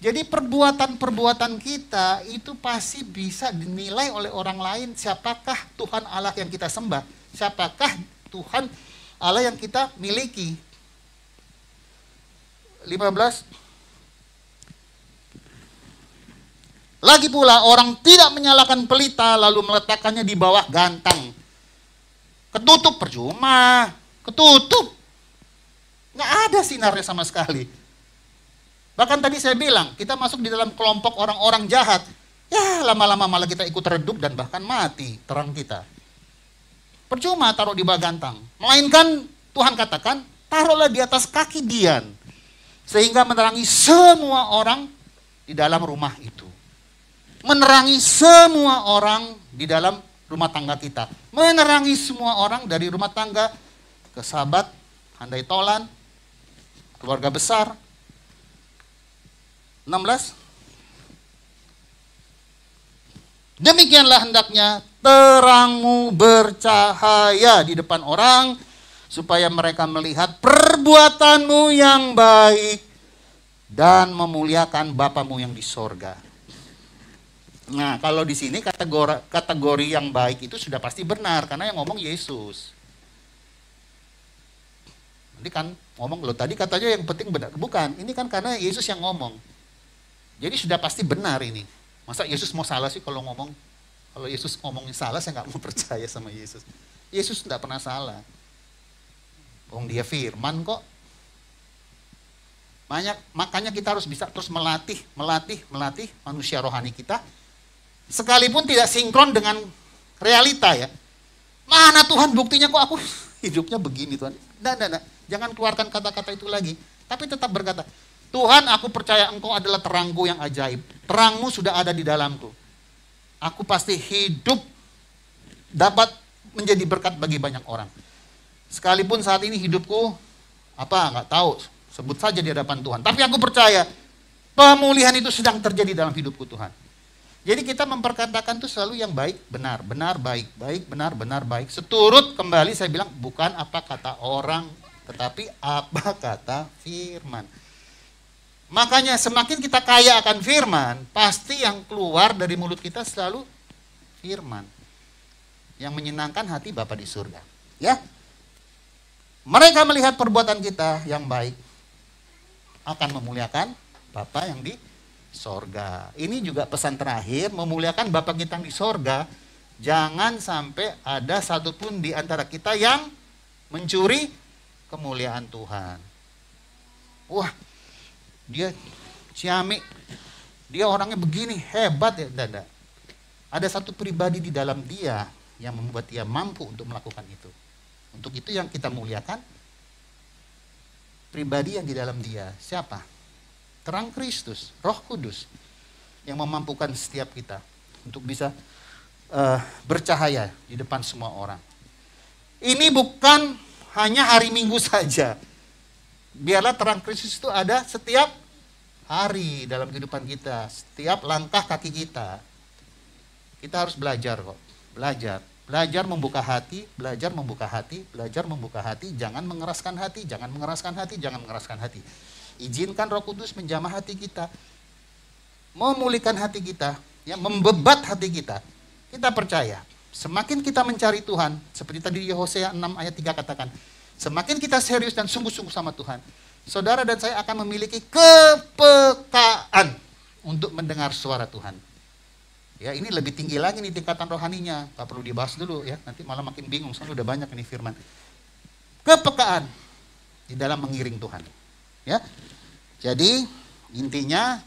Jadi perbuatan-perbuatan kita itu pasti bisa dinilai oleh orang lain. Siapakah Tuhan Allah yang kita sembah? Siapakah Tuhan Allah yang kita miliki? 15. Lagi pula orang tidak menyalakan pelita lalu meletakkannya di bawah gantang. Ketutup percuma, ketutup. Nggak ada sinarnya sama sekali. Bahkan tadi saya bilang, kita masuk di dalam kelompok orang-orang jahat. Ya lama-lama malah kita ikut redup dan bahkan mati terang kita. Percuma taruh di bawah gantang. Melainkan Tuhan katakan, taruhlah di atas kaki Dian. Sehingga menerangi semua orang di dalam rumah itu. Menerangi semua orang di dalam rumah tangga kita. Menerangi semua orang dari rumah tangga ke sahabat, handai tolan, keluarga besar. 16. Demikianlah hendaknya terangmu bercahaya di depan orang, supaya mereka melihat perbuatanmu yang baik dan memuliakan Bapamu yang di sorga. Nah, kalau di sini kategori yang baik itu sudah pasti benar, karena yang ngomong Yesus. Nanti kan ngomong, loh tadi katanya yang penting benar. Bukan, ini kan karena Yesus yang ngomong. Jadi sudah pasti benar ini. Masa Yesus mau salah sih kalau ngomong? Kalau Yesus ngomongin salah, saya nggak mau percaya sama Yesus. Yesus tidak pernah salah. Dia firman kok. Makanya kita harus bisa terus melatih manusia rohani kita. Sekalipun tidak sinkron dengan realita ya. Mana Tuhan buktinya kok aku hidupnya begini Tuhan. Nah. Jangan keluarkan kata-kata itu lagi. Tapi tetap berkata, Tuhan aku percaya Engkau adalah terangku yang ajaib. Terangmu sudah ada di dalamku. Aku pasti hidup dapat menjadi berkat bagi banyak orang. Sekalipun saat ini hidupku, nggak tahu, sebut saja di hadapan Tuhan. Tapi aku percaya, pemulihan itu sedang terjadi dalam hidupku Tuhan. Jadi kita memperkatakan itu selalu yang baik, benar, baik, benar, baik. Seturut kembali saya bilang, bukan apa kata orang, tetapi apa kata firman. Makanya semakin kita kaya akan firman, pasti yang keluar dari mulut kita selalu firman. Yang menyenangkan hati Bapa di surga. Ya. Mereka melihat perbuatan kita yang baik, akan memuliakan Bapa yang di sorga. Ini juga pesan terakhir, memuliakan Bapa kita yang di sorga. Jangan sampai ada satupun di antara kita yang mencuri kemuliaan Tuhan. Wah, dia ciamik, dia orangnya begini, hebat ya. Tidak. Ada satu pribadi di dalam dia yang membuat dia mampu untuk melakukan itu. Untuk itu yang kita muliakan, pribadi yang di dalam dia. Siapa? Terang Kristus, Roh Kudus, yang memampukan setiap kita untuk bisa bercahaya di depan semua orang. Ini bukan hanya hari Minggu saja. Biarlah terang Kristus itu ada setiap hari dalam kehidupan kita, setiap langkah kaki kita. Kita harus belajar kok, belajar membuka hati, belajar membuka hati, belajar membuka hati, jangan mengeraskan hati, jangan mengeraskan hati, jangan mengeraskan hati. Izinkan Roh Kudus menjamah hati kita, memulihkan hati kita, ya, membebat hati kita. Kita percaya, semakin kita mencari Tuhan, seperti tadi Hosea 6 ayat 3 katakan, semakin kita serius dan sungguh-sungguh sama Tuhan, saudara dan saya akan memiliki kepekaan untuk mendengar suara Tuhan. Ya, ini lebih tinggi lagi nih tingkatan rohaninya. Gak perlu dibahas dulu ya, nanti malah makin bingung, soalnya udah banyak ini firman. Kepekaan di dalam mengiring Tuhan. Ya, jadi intinya,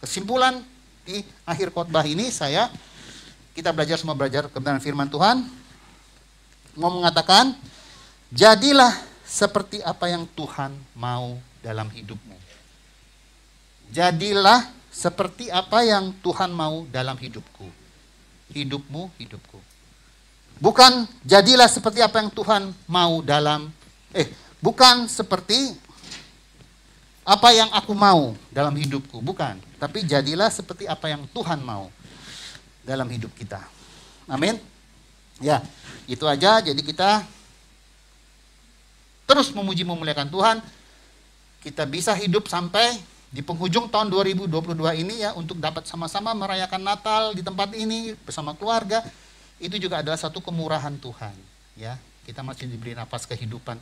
kesimpulan di akhir khotbah ini kita semua belajar kebenaran firman Tuhan. Mau mengatakan, jadilah seperti apa yang Tuhan mau dalam hidupmu. Jadilah seperti apa yang Tuhan mau dalam hidupku. Hidupku. Bukan jadilah seperti apa yang Tuhan mau bukan seperti apa yang aku mau dalam hidupku, bukan. Tapi jadilah seperti apa yang Tuhan mau dalam hidup kita. Amin. Ya, itu aja. Jadi kita terus memuji memuliakan Tuhan. Kita bisa hidup sampai di penghujung tahun 2022 ini ya, untuk dapat sama-sama merayakan Natal di tempat ini bersama keluarga. Itu juga adalah satu kemurahan Tuhan, ya. Kita masih diberi nafas kehidupan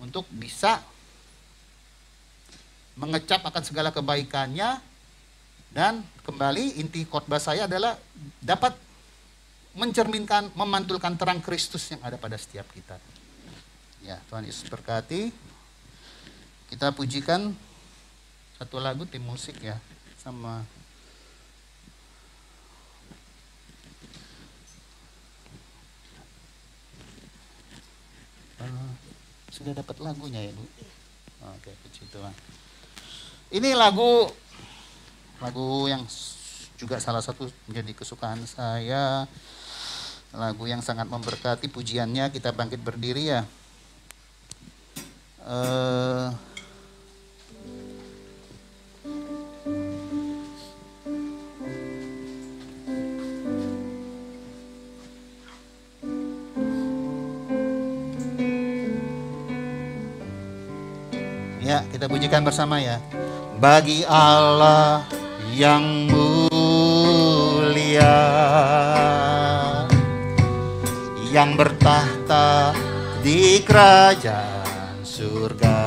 untuk bisa mengecap akan segala kebaikannya. Dan kembali inti khotbah saya adalah dapat mencerminkan, memantulkan terang Kristus yang ada pada setiap kita. Ya, Tuhan Yesus berkati. Kita pujikan satu lagu tim musik ya, sama sudah dapat lagunya ya Bu? Oke, puji Tuhan. Ini lagu yang juga salah satu menjadi kesukaan saya, lagu yang sangat memberkati. Pujiannya, kita bangkit berdiri ya. Ya, kita pujikan bersama ya. Bagi Allah yang mulia, yang bertahta di kerajaan surga,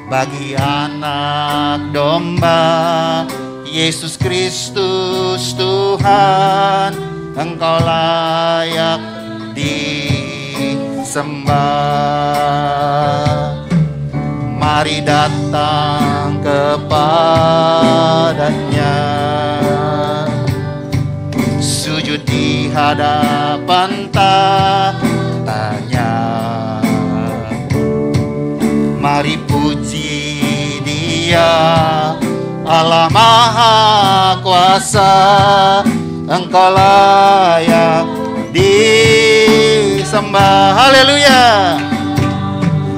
bagi anak domba Yesus Kristus Tuhan, Engkau layak disembah. Mari datang kepadanya, sujud di hadapan tahtanya. Mari puji Dia, Allah Maha Kuasa, Engkau layak disembah. Haleluya,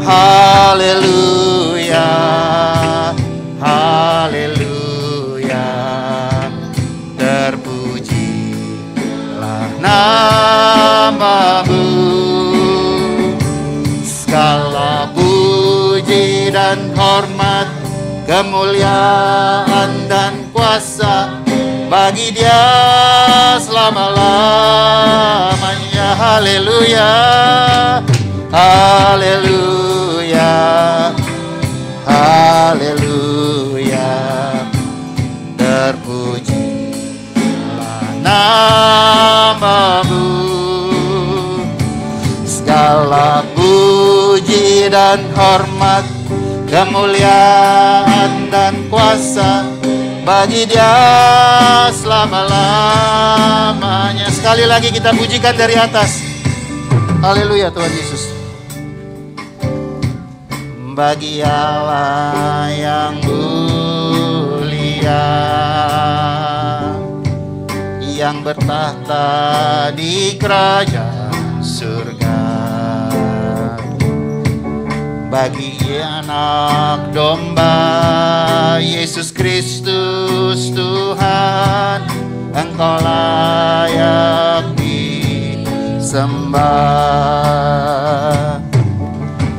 haleluya, haleluya. Terpujilah nama-Mu. Segala puji dan hormat, kemuliaan dan kuasa bagi Dia selama-lamanya. Haleluya, haleluya, haleluya. Terpujilah nama-Mu. Segala puji dan hormat, kemuliaan dan kuasa bagi Dia selama-lamanya. Sekali lagi kita pujikan dari atas. Haleluya Tuhan Yesus. Bagi Allah yang mulia, yang bertahta di kerajaan surga. Bagi anak domba Yesus Kristus Tuhan, Engkau layak disembah.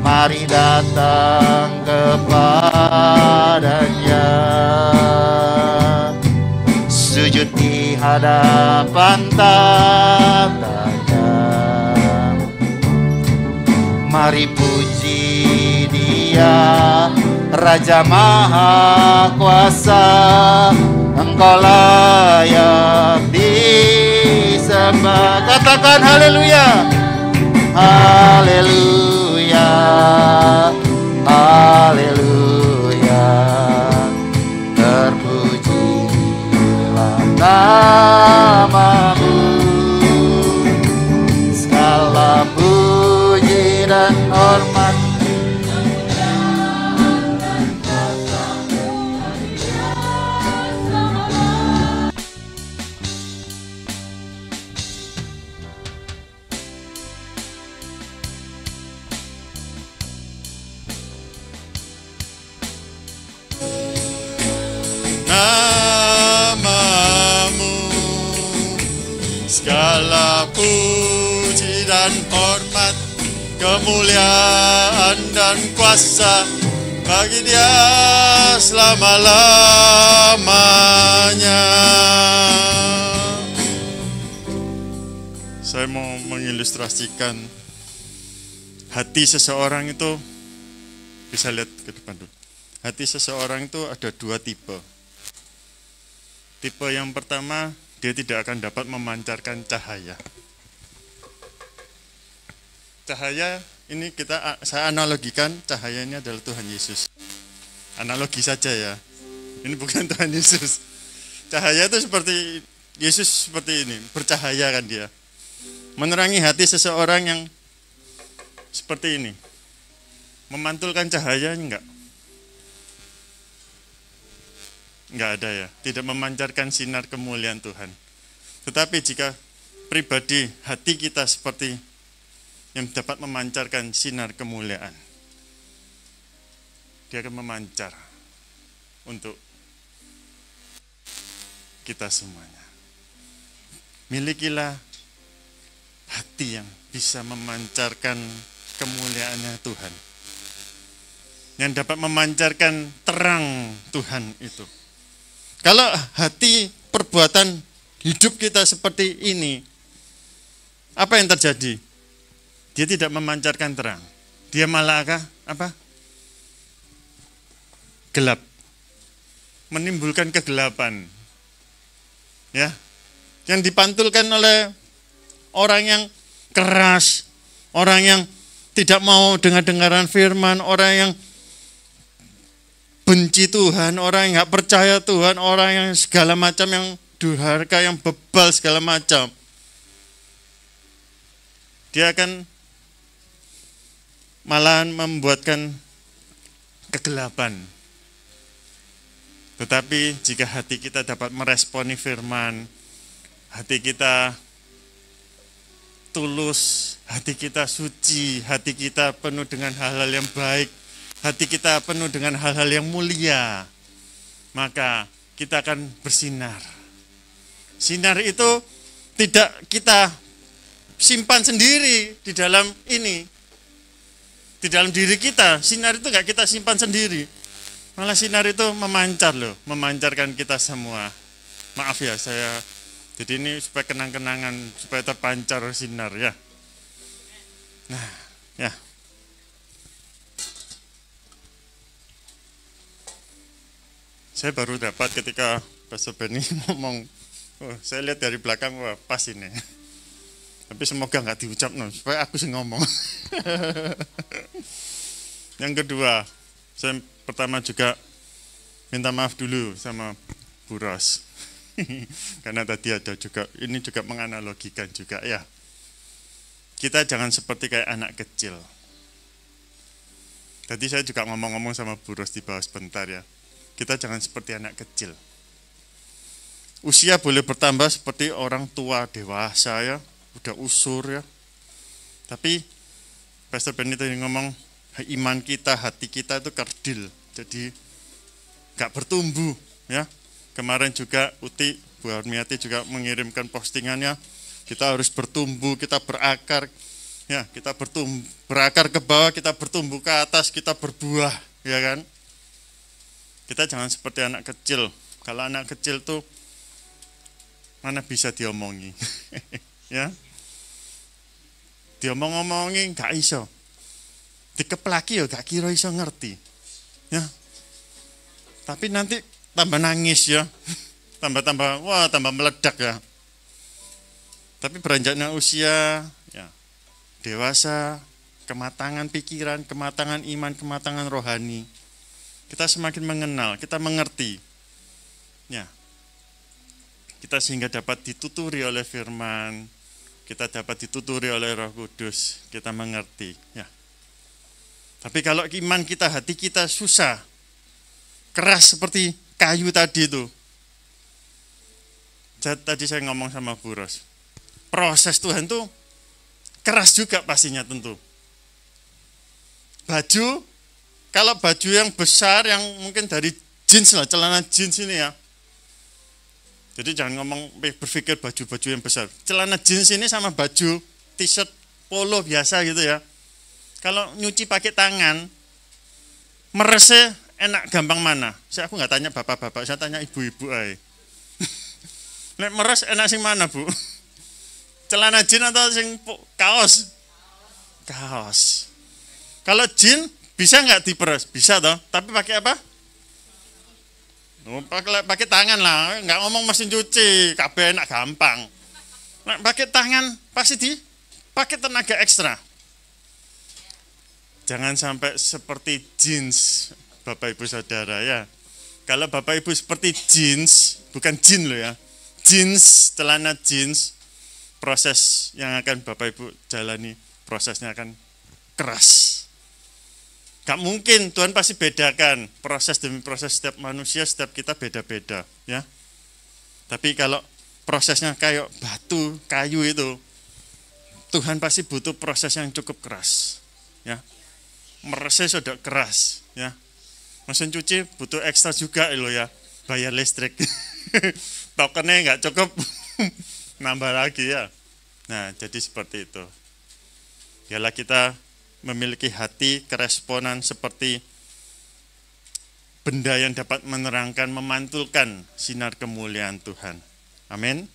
Mari datang kepadanya, sujud di hadapan tahtanya. Mari puji Dia, Raja Maha Kuasa, Engkau layak disembah. Katakan haleluya, haleluya, haleluya. Terpujilah namamu, segala puji dan hormat. Segala puji dan hormat, kemuliaan dan kuasa bagi Dia selama-lamanya. Saya mau mengilustrasikan hati seseorang itu, bisa lihat ke depan dulu. Hati seseorang itu ada dua tipe. Tipe yang pertama, dia tidak akan dapat memancarkan cahaya. Cahaya ini saya analogikan, cahaya ini adalah Tuhan Yesus. Analogi saja ya. Ini bukan Tuhan Yesus. Cahaya itu seperti Yesus, seperti ini, bercahaya kan dia. Menerangi hati seseorang yang seperti ini. Memantulkan cahaya enggak? Enggak ada ya, tidak memancarkan sinar kemuliaan Tuhan. Tetapi jika pribadi hati kita seperti yang dapat memancarkan sinar kemuliaan, dia akan memancar untuk kita semuanya. Milikilah hati yang bisa memancarkan kemuliaannya Tuhan, yang dapat memancarkan terang Tuhan itu. Kalau hati perbuatan hidup kita seperti ini, apa yang terjadi? Dia tidak memancarkan terang. Dia malah apa? Gelap. Menimbulkan kegelapan. Ya. Yang dipantulkan oleh orang yang keras, orang yang tidak mau dengar-dengaran firman, orang yang benci Tuhan, orang yang nggak percaya Tuhan, orang yang segala macam, yang durhaka, yang bebal segala macam. Dia akan malahan membuatkan kegelapan. Tetapi jika hati kita dapat meresponi firman, hati kita tulus, hati kita suci, hati kita penuh dengan hal-hal yang baik, hati kita penuh dengan hal-hal yang mulia, maka kita akan bersinar. Sinar itu tidak kita simpan sendiri di dalam ini, di dalam diri kita. Sinar itu enggak kita simpan sendiri, malah sinar itu memancar loh, memancarkan kita semua. Maaf ya, saya jadi ini supaya kenang-kenangan, supaya terpancar sinar ya. Nah, ya. Saya baru dapat ketika Pastor Benny ngomong, saya lihat dari belakang, wah pas ini. Tapi semoga nggak diucap, supaya aku sih ngomong. Yang kedua, saya pertama juga minta maaf dulu sama Bu Ros. Karena tadi ada juga, ini juga menganalogikan juga ya. Kita jangan seperti kayak anak kecil. Tadi saya juga ngomong-ngomong sama Bu Ros di bawah sebentar ya. Kita jangan seperti anak kecil. usia boleh bertambah seperti orang tua dewasa ya, udah usur ya. Tapi Pastor Benny tadi ngomong iman kita, hati kita itu kerdil, jadi gak bertumbuh ya. Kemarin juga Uti, Bu Harmiati juga mengirimkan postingannya, kita harus bertumbuh, kita berakar ya, kita bertumbuh, berakar ke bawah, kita bertumbuh ke atas, kita berbuah ya kan. Kita jangan seperti anak kecil. Kalau anak kecil tuh mana bisa diomongi ya, diomong-omongi gak iso, dikeplaki ya gak kira iso ngerti ya. Tapi nanti tambah nangis ya, tambah meledak ya. Tapi beranjaknya usia ya, dewasa, kematangan pikiran, kematangan iman, kematangan rohani, kita semakin mengenal, kita mengerti ya. Kita sehingga dapat dituturi oleh firman, kita dapat dituturi oleh Roh Kudus, kita mengerti ya. Tapi kalau iman kita, hati kita susah, keras seperti kayu tadi itu. Tadi saya ngomong sama Bu Ros, proses Tuhan tuh keras juga pastinya tentu. Baju, kalau baju yang besar, yang mungkin dari jeans lah, celana jeans ini ya. Jadi jangan ngomong berpikir baju-baju yang besar. Celana jeans ini sama baju t-shirt polo biasa gitu ya. Kalau nyuci pakai tangan, meresnya enak gampang mana? Aku nggak tanya bapak-bapak, saya tanya ibu-ibu aja. Nek meres enak sing mana, Bu? Celana jeans atau sing kaos? Kaos. Kalau jeans bisa nggak diperes? Bisa toh, tapi pakai apa? Pakai tangan lah, nggak ngomong mesin cuci, kabeh enak gampang. Nah, pakai tangan pasti pakai tenaga ekstra. Jangan sampai seperti jeans, Bapak Ibu Saudara ya. Kalau Bapak Ibu seperti jeans, bukan jin loh ya, jeans, celana jeans, proses yang akan Bapak Ibu jalani, prosesnya akan keras. Gak mungkin, Tuhan pasti bedakan proses demi proses, setiap manusia, setiap kita beda-beda ya. Tapi kalau prosesnya kayak batu, kayu itu, Tuhan pasti butuh proses yang cukup keras ya. Meresnya sudah keras ya. Mesin cuci butuh ekstra juga loh ya, bayar listrik. Tokennya nggak cukup, nambah lagi ya. Nah jadi seperti itu. Biarlah kita memiliki hati keresponan seperti benda yang dapat menerangkan, memantulkan sinar kemuliaan Tuhan. Amin.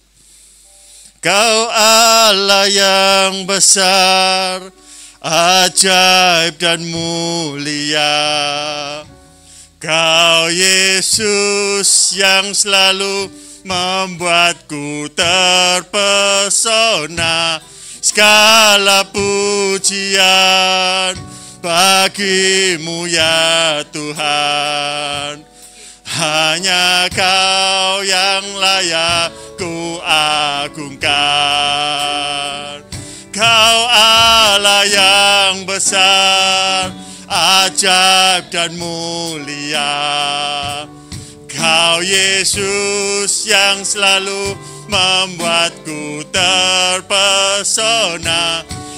Kau Allah yang besar, ajaib dan mulia. Kau Yesus yang selalu membuatku terpesona. Segala pujian bagimu ya Tuhan. Hanya Kau yang layak ku agungkan. Kau Allah yang besar, ajaib dan mulia. Kau Yesus yang selalu membuatku terpesona.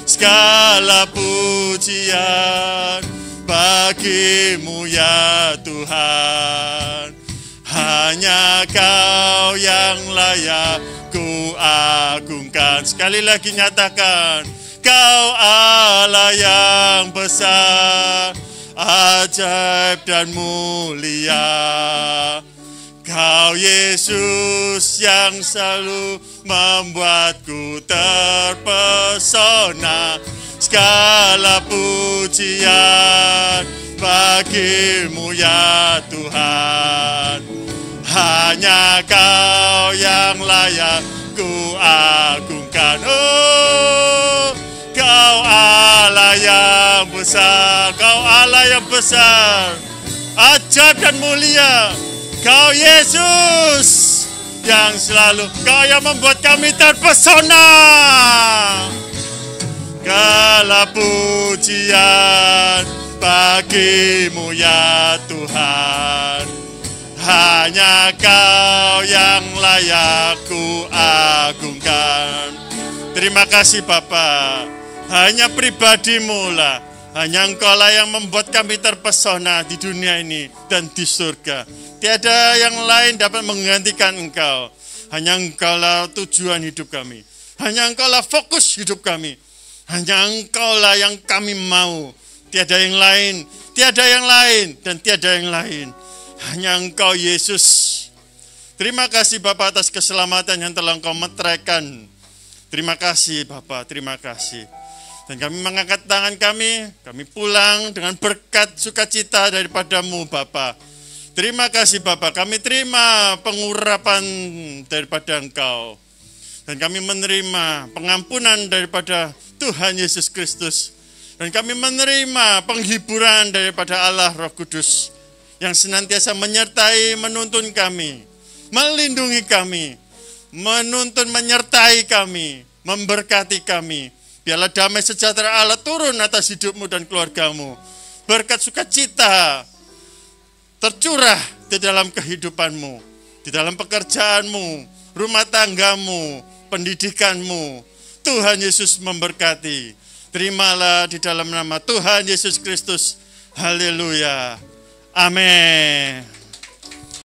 Segala pujian bagimu ya Tuhan. Hanya Kau yang layak ku agungkan. Sekali lagi nyatakan, Kau Allah yang besar, ajaib dan mulia. Kau Yesus yang selalu membuatku terpesona. Segala pujian bagimu ya Tuhan. Hanya Kau yang layak ku agungkan. Oh, Kau Allah yang besar, Kau Allah yang besar, ajaib dan mulia. Kau Yesus yang selalu, Kau yang membuat kami terpesona. Segala pujian bagimu ya Tuhan. Hanya Kau yang layak ku agungkan. Terima kasih Bapa. Hanya pribadimu lah, hanya Engkau lah yang membuat kami terpesona di dunia ini dan di surga. Tiada yang lain dapat menggantikan Engkau. Hanya Engkau lah tujuan hidup kami. Hanya Engkau lah fokus hidup kami. Hanya Engkau lah yang kami mau. Tiada yang lain, tiada yang lain, dan tiada yang lain. Hanya Engkau Yesus. Terima kasih Bapa atas keselamatan yang telah Engkau meteraikan. Terima kasih Bapa, terima kasih. Dan kami mengangkat tangan kami pulang dengan berkat sukacita daripada-Mu Bapa. Terima kasih Bapa, kami terima pengurapan daripada Engkau. Dan kami menerima pengampunan daripada Tuhan Yesus Kristus. Dan kami menerima penghiburan daripada Allah Roh Kudus yang senantiasa menyertai, menuntun kami, melindungi kami, menuntun, menyertai kami, memberkati kami. Biarlah damai sejahtera Allah turun atas hidupmu dan keluargamu. Berkat sukacita tercurah di dalam kehidupanmu, di dalam pekerjaanmu, rumah tanggamu, pendidikanmu. Tuhan Yesus memberkati. Terimalah di dalam nama Tuhan Yesus Kristus. Haleluya. Amin.